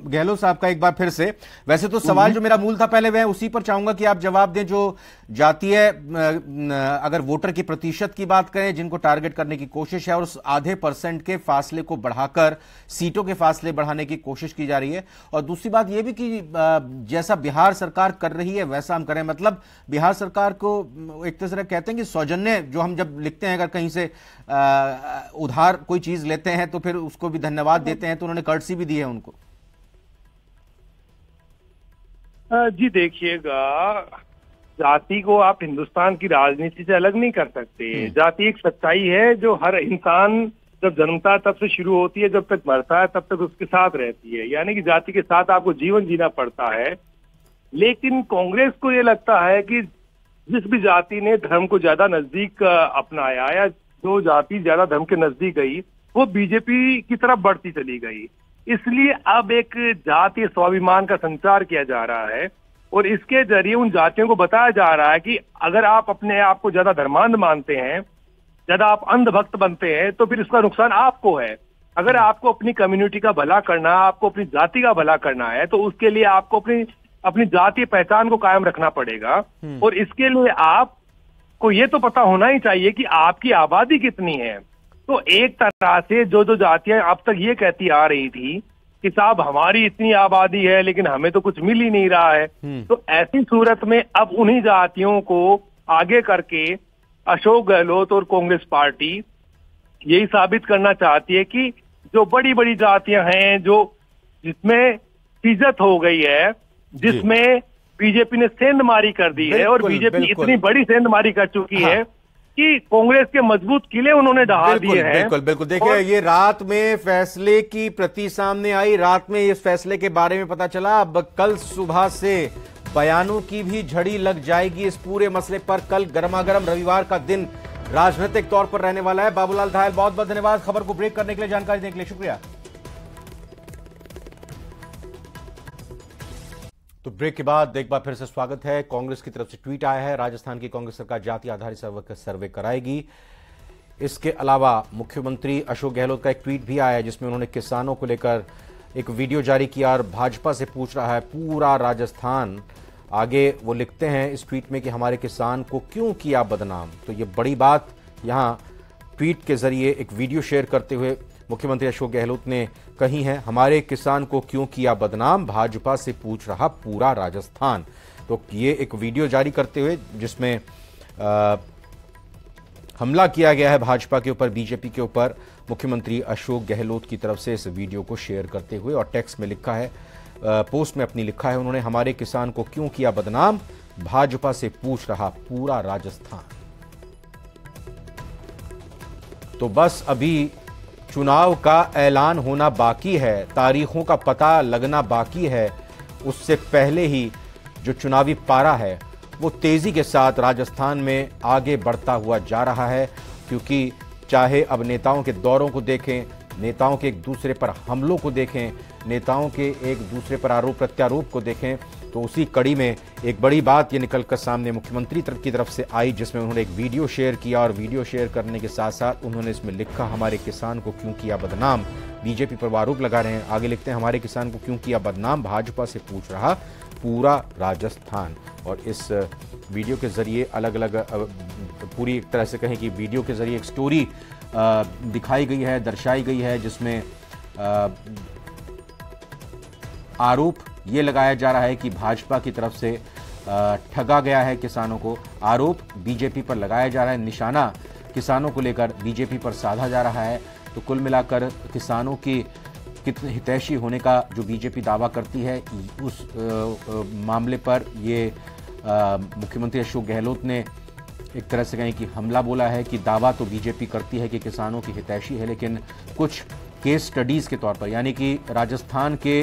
गहलोत साहब का एक बार फिर से। वैसे तो सवाल जो मेरा मूल था पहले वह उसी पर चाहूंगा कि आप जवाब दें। जो जातीय अगर वोटर की प्रतिशत की बात करें जिनको टारगेट करने की कोशिश है और उस आधे % के फासले को बढ़ाकर सीटों के फासले बढ़ाने की कोशिश की जा रही है, और दूसरी बात यह भी कि जैसा बिहार सरकार कर रही है वैसा हम करें। मतलब बिहार सरकार को एक तरह कहते हैं कि सौजन्य, जो हम जब लिखते हैं अगर कहीं से उधार कोई चीज लेते हैं तो फिर उसको भी धन्यवाद देते हैं, तो उन्होंने कर्टसी भी दी है उनको। जी देखिएगा, जाति को आप हिंदुस्तान की राजनीति से अलग नहीं कर सकते। जाति एक सच्चाई है जो हर इंसान जब जन्मता है तब से शुरू होती है, जब तक मरता है तब तक उसके साथ रहती है। यानी कि जाति के साथ आपको जीवन जीना पड़ता है। लेकिन कांग्रेस को ये लगता है कि जिस भी जाति ने धर्म को ज्यादा नजदीक अपनाया या जो जाति ज्यादा धर्म के नजदीक गई वो बीजेपी की तरफ बढ़ती चली गई। इसलिए अब एक जातीय स्वाभिमान का संचार किया जा रहा है और इसके जरिए उन जातियों को बताया जा रहा है कि अगर आप अपने आप को ज्यादा धर्मांध मानते हैं, ज्यादा आप अंधभक्त बनते हैं, तो फिर इसका नुकसान आपको है। अगर आपको अपनी कम्युनिटी का भला करना, आपको अपनी जाति का भला करना है, तो उसके लिए आपको अपनी जातीय पहचान को कायम रखना पड़ेगा। और इसके लिए आपको ये तो पता होना ही चाहिए कि आपकी आबादी कितनी है। तो एक तरह से जो जातियां अब तक ये कहती आ रही थी कि साहब हमारी इतनी आबादी है लेकिन हमें तो कुछ मिल ही नहीं रहा है, तो ऐसी सूरत में अब उन्हीं जातियों को आगे करके अशोक गहलोत और कांग्रेस पार्टी यही साबित करना चाहती है कि जो बड़ी बड़ी जातियां हैं, जो जिसमें इज्जत हो गई है, जिसमें बीजेपी ने सेंधमारी कर दी है, और बीजेपी इतनी बड़ी सेंधमारी कर चुकी है कि कांग्रेस के मजबूत किले उन्होंने ढहा दिए हैं। बिल्कुल बिल्कुल। देखिए, ये रात में फैसले की प्रति सामने आई, रात में इस फैसले के बारे में पता चला। अब कल सुबह से बयानों की भी झड़ी लग जाएगी इस पूरे मसले पर। कल गर्मागर्म रविवार का दिन राजनीतिक तौर पर रहने वाला है। बाबूलाल धायल, बहुत बहुत धन्यवाद खबर को ब्रेक करने के लिए, जानकारी देने के लिए शुक्रिया। तो ब्रेक के बाद एक बार फिर से स्वागत है। कांग्रेस की तरफ से ट्वीट आया है, राजस्थान की कांग्रेस सरकार जाति आधारित सर्वे कराएगी। इसके अलावा मुख्यमंत्री अशोक गहलोत का एक ट्वीट भी आया है जिसमें उन्होंने किसानों को लेकर एक वीडियो जारी किया और भाजपा से पूछ रहा है पूरा राजस्थान। आगे वो लिखते हैं इस ट्वीट में कि हमारे किसान को क्यों किया बदनाम। तो ये बड़ी बात यहाँ ट्वीट के जरिए एक वीडियो शेयर करते हुए मुख्यमंत्री अशोक गहलोत ने कही है, हमारे किसान को क्यों किया बदनाम, भाजपा से पूछ रहा पूरा राजस्थान। तो ये एक वीडियो जारी करते हुए जिसमें हमला किया गया है भाजपा के ऊपर, बीजेपी के ऊपर, मुख्यमंत्री अशोक गहलोत की तरफ से इस वीडियो को शेयर करते हुए, और टेक्स्ट में लिखा है, पोस्ट में अपनी लिखा है उन्होंने, हमारे किसान को क्यों किया बदनाम, भाजपा से पूछ रहा पूरा राजस्थान। तो बस अभी चुनाव का ऐलान होना बाकी है, तारीखों का पता लगना बाकी है। उससे पहले ही जो चुनावी पारा है वो तेजी के साथ राजस्थान में आगे बढ़ता हुआ जा रहा है, क्योंकि चाहे अब नेताओं के दौरों को देखें, नेताओं के एक दूसरे पर हमलों को देखें, नेताओं के एक दूसरे पर आरोप प्रत्यारोप को देखें, तो उसी कड़ी में एक बड़ी बात ये निकलकर सामने मुख्यमंत्री की तरफ से आई, जिसमें उन्होंने एक वीडियो शेयर किया और वीडियो शेयर करने के साथ साथ उन्होंने इसमें लिखा, हमारे किसान को क्यों किया बदनाम। बीजेपी पर आरोप लगा रहे हैं। आगे लिखते हैं, हमारे किसान को क्यों किया बदनाम, भाजपा से पूछ रहा पूरा राजस्थान। और इस वीडियो के जरिए अलग अलग पूरी एक तरह से कहें कि वीडियो के जरिए एक स्टोरी दिखाई गई है, दर्शाई गई है, जिसमें आरोप ये लगाया जा रहा है कि भाजपा की तरफ से ठगा गया है किसानों को। आरोप बीजेपी पर लगाया जा रहा है, निशाना किसानों को लेकर बीजेपी पर साधा जा रहा है। तो कुल मिलाकर किसानों की कितने हितैषी होने का जो बीजेपी दावा करती है, उस मामले पर ये मुख्यमंत्री अशोक गहलोत ने एक तरह से कहें कि हमला बोला है कि दावा तो बीजेपी करती है कि किसानों की हितैषी है, लेकिन कुछ केस स्टडीज़ के तौर पर, यानी कि राजस्थान के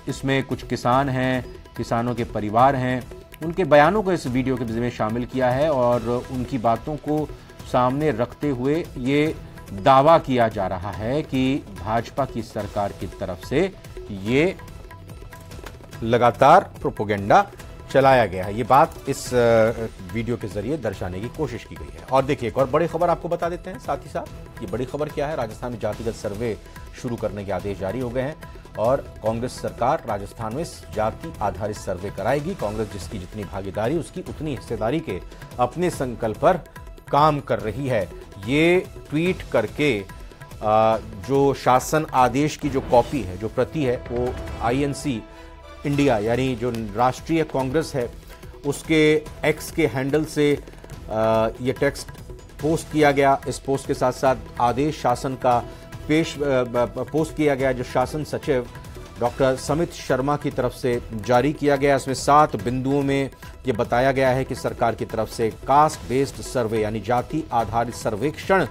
इसमें कुछ किसान हैं, किसानों के परिवार हैं, उनके बयानों को इस वीडियो के में शामिल किया है और उनकी बातों को सामने रखते हुए ये दावा किया जा रहा है कि भाजपा की सरकार की तरफ से ये लगातार प्रोपेगेंडा चलाया गया है। ये बात इस वीडियो के जरिए दर्शाने की कोशिश की गई है। और देखिए, एक और बड़ी खबर आपको बता देते हैं साथ ही साथ। ये बड़ी खबर क्या है? राजस्थान में जातिगत सर्वे शुरू करने के आदेश जारी हो गए हैं और कांग्रेस सरकार राजस्थान में जाति आधारित सर्वे कराएगी। कांग्रेस जिसकी जितनी भागीदारी उसकी उतनी हिस्सेदारी के अपने संकल्प पर काम कर रही है। ये ट्वीट करके जो शासन आदेश की जो कॉपी है, जो प्रति है, वो आईएनसी इंडिया यानी जो राष्ट्रीय कांग्रेस है उसके एक्स के हैंडल से ये टेक्स्ट पोस्ट किया गया। इस पोस्ट के साथ साथ आदेश शासन का पोस्ट किया गया, जो शासन सचिव डॉक्टर समित शर्मा की तरफ से जारी किया गया। इसमें 7 बिंदुओं में ये बताया गया है कि सरकार की तरफ से कास्ट बेस्ड सर्वे यानी जाति आधारित सर्वेक्षण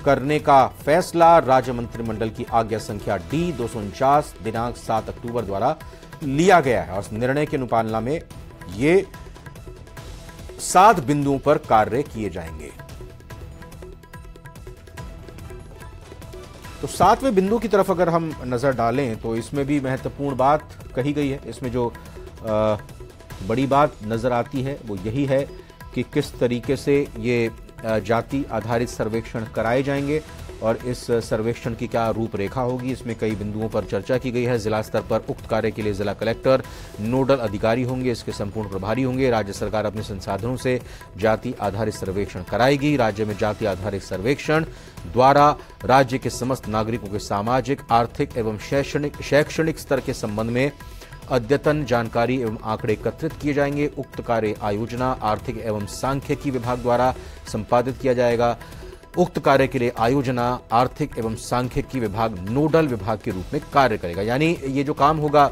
करने का फैसला राज्य मंत्रिमंडल की आज्ञा संख्या D-249 दिनांक 7 अक्टूबर द्वारा लिया गया है। और इस निर्णय की अनुपालना में ये 7 बिंदुओं पर कार्य किए जाएंगे। तो 7वें बिंदु की तरफ अगर हम नजर डालें तो इसमें भी महत्वपूर्ण बात कही गई है। इसमें जो बड़ी बात नजर आती है वो यही है कि किस तरीके से ये जाति आधारित सर्वेक्षण कराए जाएंगे और इस सर्वेक्षण की क्या रूपरेखा होगी। इसमें कई बिंदुओं पर चर्चा की गई है। जिला स्तर पर उक्त कार्य के लिए जिला कलेक्टर नोडल अधिकारी होंगे, इसके संपूर्ण प्रभारी होंगे। राज्य सरकार अपने संसाधनों से जाति आधारित सर्वेक्षण कराएगी। राज्य में जाति आधारित सर्वेक्षण द्वारा राज्य के समस्त नागरिकों के सामाजिक, आर्थिक एवं शैक्षणिक स्तर के संबंध में अद्यतन जानकारी एवं आंकड़े एकत्रित किए जाएंगे। उक्त कार्य आयोजना आर्थिक एवं सांख्यिकी विभाग द्वारा संपादित किया जाएगा। उक्त कार्य के लिए आयोजना आर्थिक एवं सांख्यिकी विभाग नोडल विभाग के रूप में कार्य करेगा। यानी ये जो काम होगा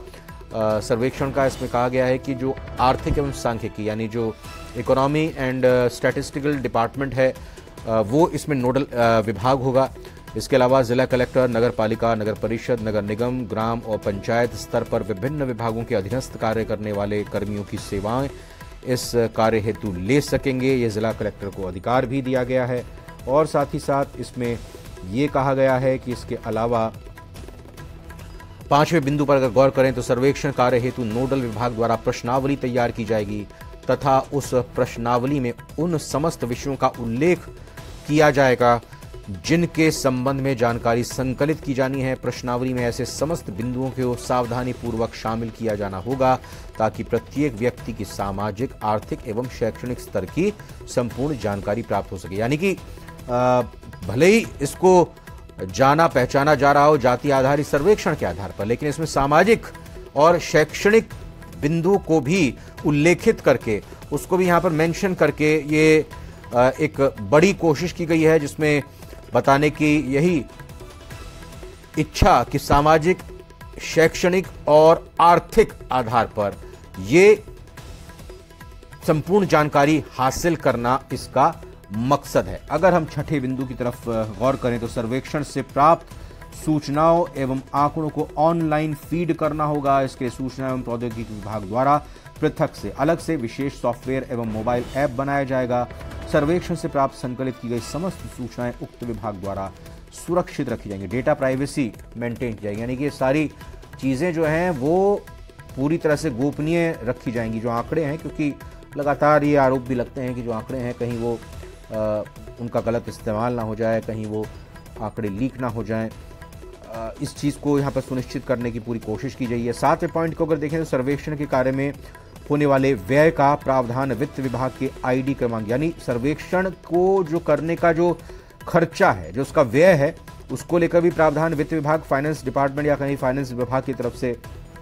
सर्वेक्षण का, इसमें कहा गया है कि जो आर्थिक एवं सांख्यिकी यानी जो इकोनॉमी एंड स्टैटिस्टिकल डिपार्टमेंट है वो इसमें नोडल विभाग होगा। इसके अलावा जिला कलेक्टर, नगर पालिका, नगर परिषद, नगर निगम, ग्राम और पंचायत स्तर पर विभिन्न विभागों के अधीनस्थ कार्य करने वाले कर्मियों की सेवाएं इस कार्य हेतु ले सकेंगे। ये जिला कलेक्टर को अधिकार भी दिया गया है। और साथ ही साथ इसमें ये कहा गया है कि इसके अलावा 5वें बिंदु पर अगर गौर करें तो सर्वेक्षण कार्य हेतु नोडल विभाग द्वारा प्रश्नावली तैयार की जाएगी तथा उस प्रश्नावली में उन समस्त विषयों का उल्लेख किया जाएगा जिनके संबंध में जानकारी संकलित की जानी है। प्रश्नावली में ऐसे समस्त बिंदुओं को सावधानी पूर्वक शामिल किया जाना होगा ताकि प्रत्येक व्यक्ति की सामाजिक, आर्थिक एवं शैक्षणिक स्तर की संपूर्ण जानकारी प्राप्त हो सके। यानी कि भले ही इसको जाना पहचाना जा रहा हो जाति आधारित सर्वेक्षण के आधार पर, लेकिन इसमें सामाजिक और शैक्षणिक बिंदु को भी उल्लेखित करके उसको भी यहां पर मेंशन करके ये एक बड़ी कोशिश की गई है, जिसमें बताने की यही इच्छा कि सामाजिक, शैक्षणिक और आर्थिक आधार पर ये संपूर्ण जानकारी हासिल करना इसका मकसद है। अगर हम छठे बिंदु की तरफ गौर करें तो सर्वेक्षण से प्राप्त सूचनाओं एवं आंकड़ों को ऑनलाइन फीड करना होगा। इसके सूचना एवं प्रौद्योगिकी विभाग द्वारा पृथक से अलग से विशेष सॉफ्टवेयर एवं मोबाइल ऐप बनाया जाएगा। सर्वेक्षण से प्राप्त संकलित की गई समस्त सूचनाएं उक्त विभाग द्वारा सुरक्षित रखी जाएंगी। डेटा प्राइवेसी मेंटेन की जाएगी, यानी कि ये सारी चीजें जो हैं वो पूरी तरह से गोपनीय रखी जाएंगी, जो आंकड़े हैं, क्योंकि लगातार ये आरोप भी लगते हैं कि जो आंकड़े हैं कहीं वो उनका गलत इस्तेमाल ना हो जाए, कहीं वो आंकड़े लीक ना हो जाएं। इस चीज़ को यहाँ पर सुनिश्चित करने की पूरी कोशिश की गई है। 7वें पॉइंट को अगर देखें तो सर्वेक्षण के कार्य में होने वाले व्यय का प्रावधान वित्त विभाग के आईडी क्रमांक, यानी सर्वेक्षण को जो करने का जो खर्चा है, जो उसका व्यय है, उसको लेकर भी प्रावधान वित्त विभाग, फाइनेंस डिपार्टमेंट या कहीं फाइनेंस विभाग की तरफ से,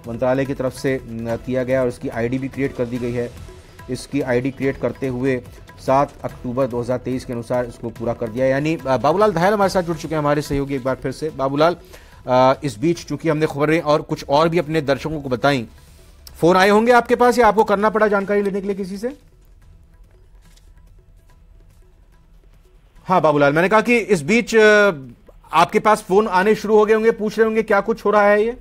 मंत्रालय की तरफ से किया गया और इसकी आईडी भी क्रिएट कर दी गई है। इसकी आईडी क्रिएट करते हुए 7 अक्टूबर 2023 के अनुसार इसको पूरा कर दिया। यानी बाबूलाल धायल हमारे साथ जुड़ चुके हैं, हमारे सहयोगी। एक बार फिर से बाबूलाल, इस बीच चूंकि हमने खबरें और कुछ और भी अपने दर्शकों को बताई, फोन आए होंगे आपके पास या आपको करना पड़ा जानकारी लेने के लिए किसी से? हाँ बाबूलाल, मैंने कहा कि इस बीच आपके पास फोन आने शुरू हो गए होंगे, पूछ रहे होंगे क्या कुछ हो रहा है ये?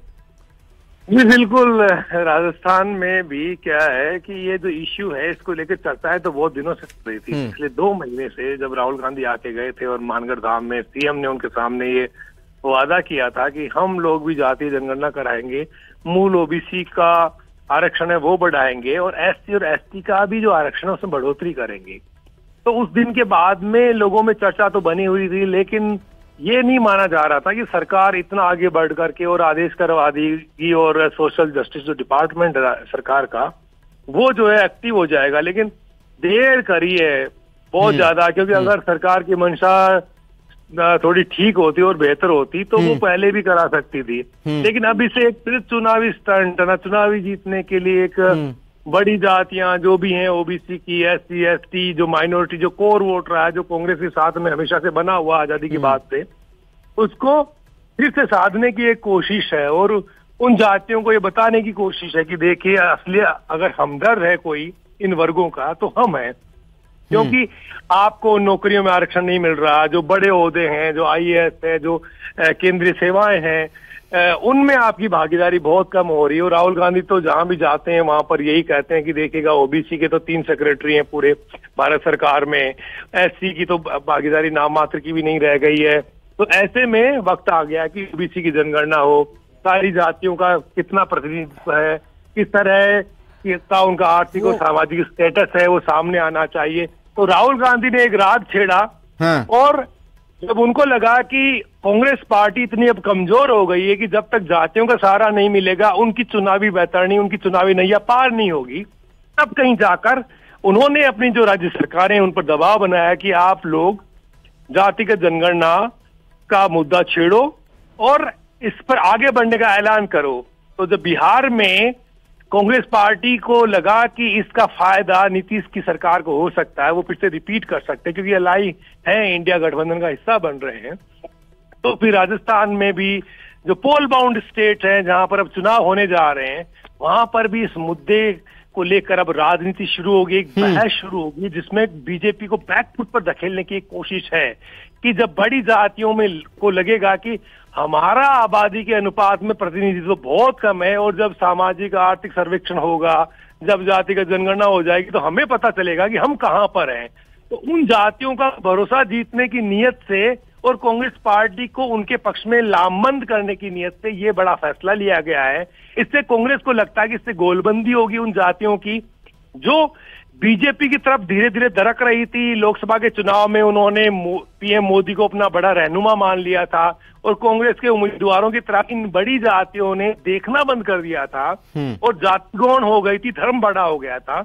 जी बिल्कुल, राजस्थान में भी क्या है कि ये जो इश्यू है इसको लेकर चर्चा है तो बहुत दिनों से चल रही थी। पिछले 2 महीने से जब राहुल गांधी आके गए थे और मानगढ़ धाम में सीएम ने उनके सामने ये वादा किया था कि हम लोग भी जातीय जनगणना कराएंगे, मूल ओबीसी का आरक्षण है वो बढ़ाएंगे और एससी और एसटी का भी जो आरक्षण है उसमें बढ़ोतरी करेंगे। तो उस दिन के बाद में लोगों में चर्चा तो बनी हुई थी, लेकिन ये नहीं माना जा रहा था कि सरकार इतना आगे बढ़ करके और आदेश करवा देगी और सोशल जस्टिस जो डिपार्टमेंट है सरकार का वो जो है एक्टिव हो जाएगा। लेकिन देर करी है बहुत ज्यादा, क्योंकि अगर सरकार की मंशा थोड़ी ठीक होती और बेहतर होती तो वो पहले भी करा सकती थी। लेकिन अब इसे एक फिर चुनावी स्टंट ना, चुनावी जीतने के लिए एक बड़ी जातियां जो भी हैं, ओबीसी की, एससी एसटी, जो माइनॉरिटी, जो कोर वोट रहा है, जो कांग्रेस के साथ में हमेशा से बना हुआ आजादी के बाद से, उसको फिर से साधने की एक कोशिश है और उन जातियों को ये बताने की कोशिश है कि देखिए असली अगर हमदर्द है कोई इन वर्गों का तो हम हैं, क्योंकि आपको नौकरियों में आरक्षण नहीं मिल रहा, जो बड़े ओहदे हैं, जो आईएएस है, जो केंद्रीय सेवाएं हैं, उनमें आपकी भागीदारी बहुत कम हो रही है। और राहुल गांधी तो जहां भी जाते हैं वहां पर यही कहते हैं कि देखिएगा ओबीसी के तो 3 सेक्रेटरी हैं पूरे भारत सरकार में, एससी की तो भागीदारी नाम मात्र की भी नहीं रह गई है। तो ऐसे में वक्त आ गया कि ओबीसी की जनगणना हो, सारी जातियों का कितना प्रतिनिधित्व है, किस तरह का उनका आर्थिक और सामाजिक स्टेटस है वो सामने आना चाहिए। तो राहुल गांधी ने एक राग छेड़ा और जब उनको लगा कि कांग्रेस पार्टी इतनी अब कमजोर हो गई है कि जब तक जातियों का सहारा नहीं मिलेगा उनकी चुनावी बैतरणी, उनकी चुनावी नैया पार नहीं होगी, तब कहीं जाकर उन्होंने अपनी जो राज्य सरकारें उन पर दबाव बनाया कि आप लोग जातिगत जनगणना का मुद्दा छेड़ो और इस पर आगे बढ़ने का ऐलान करो। तो जब बिहार में कांग्रेस पार्टी को लगा कि इसका फायदा नीतीश की सरकार को हो सकता है, वो फिर से रिपीट कर सकते हैं क्योंकि एलआई है, इंडिया गठबंधन का हिस्सा बन रहे हैं, तो फिर राजस्थान में भी जो पोल बाउंड स्टेट है जहां पर अब चुनाव होने जा रहे हैं, वहां पर भी इस मुद्दे को लेकर अब राजनीति शुरू होगी, एक बहस शुरू होगी जिसमें बीजेपी को बैकफुट पर धकेलने की एक कोशिश है कि जब बड़ी जातियों में को लगेगा कि हमारा आबादी के अनुपात में प्रतिनिधित्व बहुत कम है और जब सामाजिक आर्थिक सर्वेक्षण होगा, जब जातिगत जनगणना हो जाएगी तो हमें पता चलेगा कि हम कहां पर हैं। तो उन जातियों का भरोसा जीतने की नीयत से और कांग्रेस पार्टी को उनके पक्ष में लामबंद करने की नीयत से ये बड़ा फैसला लिया गया है। इससे कांग्रेस को लगता है कि इससे गोलबंदी होगी उन जातियों की जो बीजेपी की तरफ धीरे धीरे दरक रही थी। लोकसभा के चुनाव में उन्होंने पीएम मोदी को अपना बड़ा रहनुमा मान लिया था और कांग्रेस के उम्मीदवारों की तरफ इन बड़ी जातियों ने देखना बंद कर दिया था और जातिगौण हो गई थी, धर्म बड़ा हो गया था।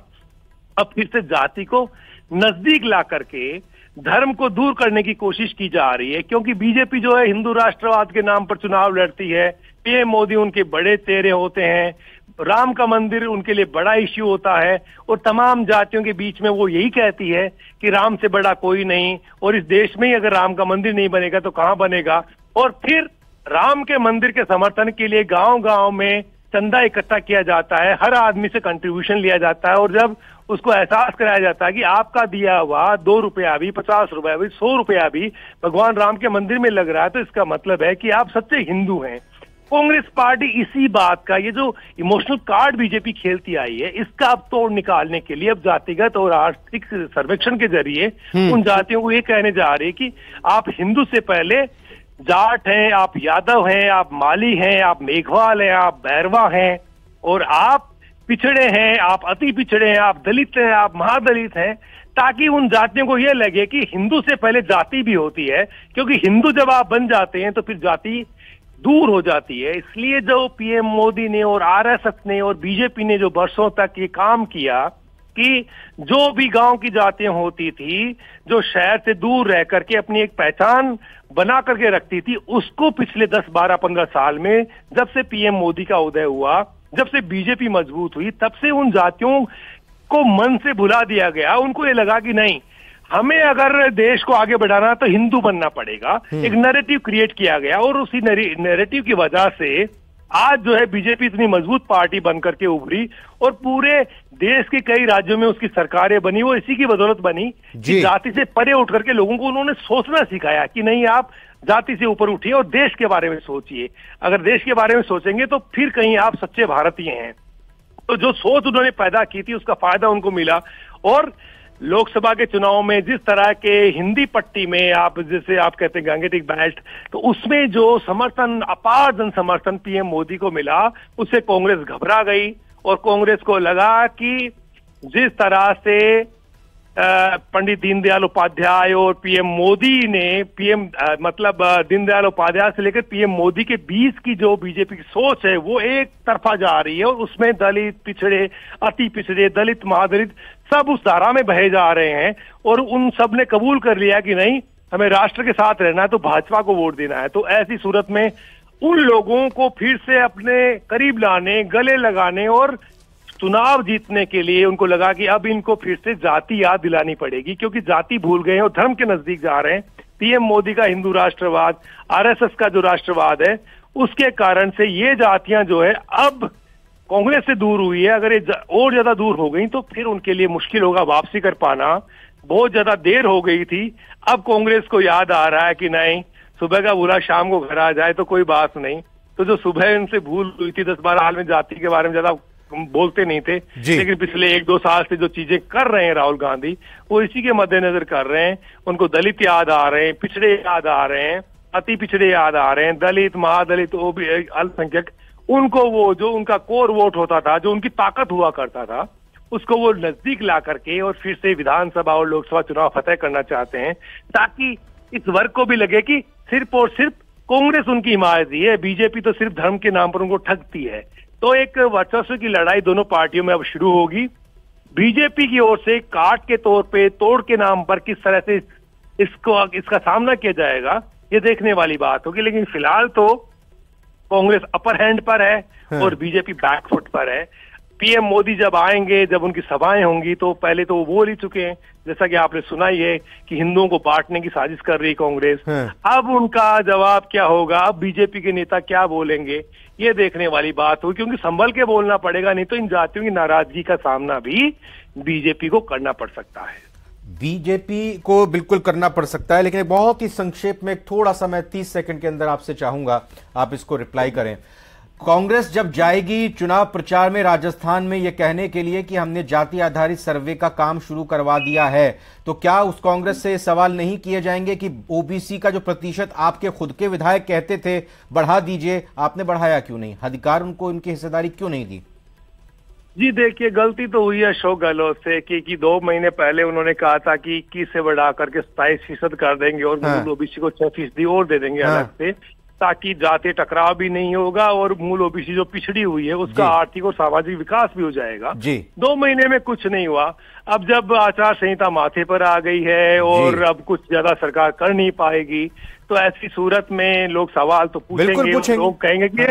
अब फिर से जाति को नजदीक ला करके धर्म को दूर करने की कोशिश की जा रही है, क्योंकि बीजेपी जो है हिंदू राष्ट्रवाद के नाम पर चुनाव लड़ती है, पीएम मोदी उनके बड़े चेहरे होते हैं, राम का मंदिर उनके लिए बड़ा इश्यू होता है और तमाम जातियों के बीच में वो यही कहती है कि राम से बड़ा कोई नहीं और इस देश में ही अगर राम का मंदिर नहीं बनेगा तो कहां बनेगा। और फिर राम के मंदिर के समर्थन के लिए गांव गांव में चंदा इकट्ठा किया जाता है, हर आदमी से कंट्रीब्यूशन लिया जाता है, और जब उसको एहसास कराया जाता है कि आपका दिया हुआ 2 रुपया भी, 50 रुपया भी, 100 रुपया भी भगवान राम के मंदिर में लग रहा है, तो इसका मतलब है कि आप सच्चे हिंदू हैं। कांग्रेस पार्टी इसी बात का, ये जो इमोशनल कार्ड बीजेपी खेलती आई है, इसका अब तोड़ निकालने के लिए अब जातिगत और आर्थिक सर्वेक्षण के जरिए उन जातियों को ये कहने जा रही है कि आप हिंदू से पहले जाट हैं, आप यादव हैं, आप माली हैं, आप मेघवाल हैं, आप बैरवा हैं, और आप पिछड़े हैं, आप अति पिछड़े हैं, आप दलित हैं, आप महादलित हैं, ताकि उन जातियों को यह लगे कि हिंदू से पहले जाति भी होती है, क्योंकि हिंदू जब आप बन जाते हैं तो फिर जाति दूर हो जाती है। इसलिए जो पीएम मोदी ने और आरएसएस ने और बीजेपी ने जो वर्षों तक ये काम किया कि जो भी गांव की जातियां होती थी, जो शहर से दूर रह करके अपनी एक पहचान बना करके रखती थी, उसको पिछले 10, 12, 15 साल में जब से पीएम मोदी का उदय हुआ, जब से बीजेपी मजबूत हुई, तब से उन जातियों को मन से भुला दिया गया। उनको ये लगा कि नहीं, हमें अगर देश को आगे बढ़ाना तो हिंदू बनना पड़ेगा। एक नैरेटिव क्रिएट किया गया, और उसी नैरेटिव की वजह से आज जो है बीजेपी इतनी मजबूत पार्टी बनकर के उभरी, और पूरे देश के कई राज्यों में उसकी सरकारें बनी। वो इसी की बदौलत बनी कि जाति से परे उठ करके लोगों को उन्होंने सोचना सिखाया कि नहीं, आप जाति से ऊपर उठिए और देश के बारे में सोचिए। अगर देश के बारे में सोचेंगे तो फिर कहीं आप सच्चे भारतीय हैं। तो जो सोच उन्होंने पैदा की थी, उसका फायदा उनको मिला। और लोकसभा के चुनाव में जिस तरह के हिंदी पट्टी में आप, जैसे आप कहते हैं गैंगेटिक बेल्ट, तो उसमें जो समर्थन, अपार जन समर्थन पीएम मोदी को मिला, उससे कांग्रेस घबरा गई। और कांग्रेस को लगा कि जिस तरह से पंडित दीनदयाल उपाध्याय और पीएम मोदी ने दीनदयाल उपाध्याय से लेकर पीएम मोदी के बीच की जो बीजेपी की सोच है, वो एक तरफा जा रही है, और उसमें दलित, पिछड़े, अति पिछड़े, दलित, महादलित सब उस धारा में बहे जा रहे हैं। और उन सब ने कबूल कर लिया कि नहीं, हमें राष्ट्र के साथ रहना है तो भाजपा को वोट देना है। तो ऐसी सूरत में उन लोगों को फिर से अपने करीब लाने, गले लगाने और चुनाव जीतने के लिए उनको लगा कि अब इनको फिर से जाति याद दिलानी पड़ेगी, क्योंकि जाति भूल गए हैं और धर्म के नजदीक जा रहे हैं। पीएम मोदी का हिंदू राष्ट्रवाद, आरएसएस का जो राष्ट्रवाद है, उसके कारण से ये जातियां जो है अब कांग्रेस से दूर हुई है। अगर ये और ज्यादा दूर हो गई तो फिर उनके लिए मुश्किल होगा वापसी कर पाना। बहुत ज्यादा देर हो गई थी, अब कांग्रेस को याद आ रहा है कि नहीं, सुबह का बुरा शाम को घर आ जाए तो कोई बात नहीं। तो जो सुबह उनसे भूल हुई थी, 10-12 साल में जाति के बारे में ज्यादा बोलते नहीं थे, लेकिन पिछले 1-2 साल से जो चीजें कर रहे हैं राहुल गांधी, वो इसी के मद्देनजर कर रहे हैं। उनको दलित याद आ रहे हैं, पिछड़े याद आ रहे हैं, अति पिछड़े याद आ रहे हैं, दलित, महादलित, अल्पसंख्यक, उनको वो जो उनका कोर वोट होता था, जो उनकी ताकत हुआ करता था, उसको वो नजदीक ला करके और फिर से विधानसभा और लोकसभा चुनाव फतेह करना चाहते हैं, ताकि इस वर्ग को भी लगे कि सिर्फ और सिर्फ कांग्रेस उनकी हिमायती है, बीजेपी तो सिर्फ धर्म के नाम पर उनको ठगती है। तो एक वर्चस्व की लड़ाई दोनों पार्टियों में अब शुरू होगी। बीजेपी की ओर से काट के तौर पे, तोड़ के नाम पर किस तरह से इसका सामना किया जाएगा, ये देखने वाली बात होगी। लेकिन फिलहाल तो कांग्रेस अपर हैंड पर है और बीजेपी बैकफुट पर है। पीएम मोदी जब आएंगे, जब उनकी सभाएं होंगी, तो पहले तो वो बोल ही चुके हैं, जैसा कि आपने सुना ही है कि हिंदुओं को बांटने की साजिश कर रही कांग्रेस। अब उनका जवाब क्या होगा, अब बीजेपी के नेता क्या बोलेंगे, ये देखने वाली बात होगी, क्योंकि संभल के बोलना पड़ेगा, नहीं तो इन जातियों की नाराजगी का सामना भी बीजेपी को करना पड़ सकता है। बीजेपी को बिल्कुल करना पड़ सकता है, लेकिन बहुत ही संक्षेप में थोड़ा सा मैं 30 सेकंड के अंदर आपसे चाहूंगा आप इसको रिप्लाई करें। कांग्रेस जब जाएगी चुनाव प्रचार में राजस्थान में यह कहने के लिए कि हमने जाति आधारित सर्वे का काम शुरू करवा दिया है, तो क्या उस कांग्रेस से सवाल नहीं किए जाएंगे कि ओबीसी का जो प्रतिशत आपके खुद के विधायक कहते थे बढ़ा दीजिए, आपने बढ़ाया क्यों नहीं? अधिकार उनको उनकी हिस्सेदारी क्यों नहीं दी? जी देखिए, गलती तो हुई है अशोक गहलोत से कि 2 महीने पहले उन्होंने कहा था कि 21 से बढ़ा करके 27% कर देंगे और मूल ओबीसी को 6% और दे देंगे अलग से, ताकि जाति टकराव भी नहीं होगा और मूल ओबीसी जो पिछड़ी हुई है उसका आर्थिक और सामाजिक विकास भी हो जाएगा। 2 महीने में कुछ नहीं हुआ। अब जब आचार संहिता माथे पर आ गई है और अब कुछ ज्यादा सरकार कर नहीं पाएगी, तो ऐसी सूरत में लोग सवाल तो पूछेंगे, लोग कहेंगे कि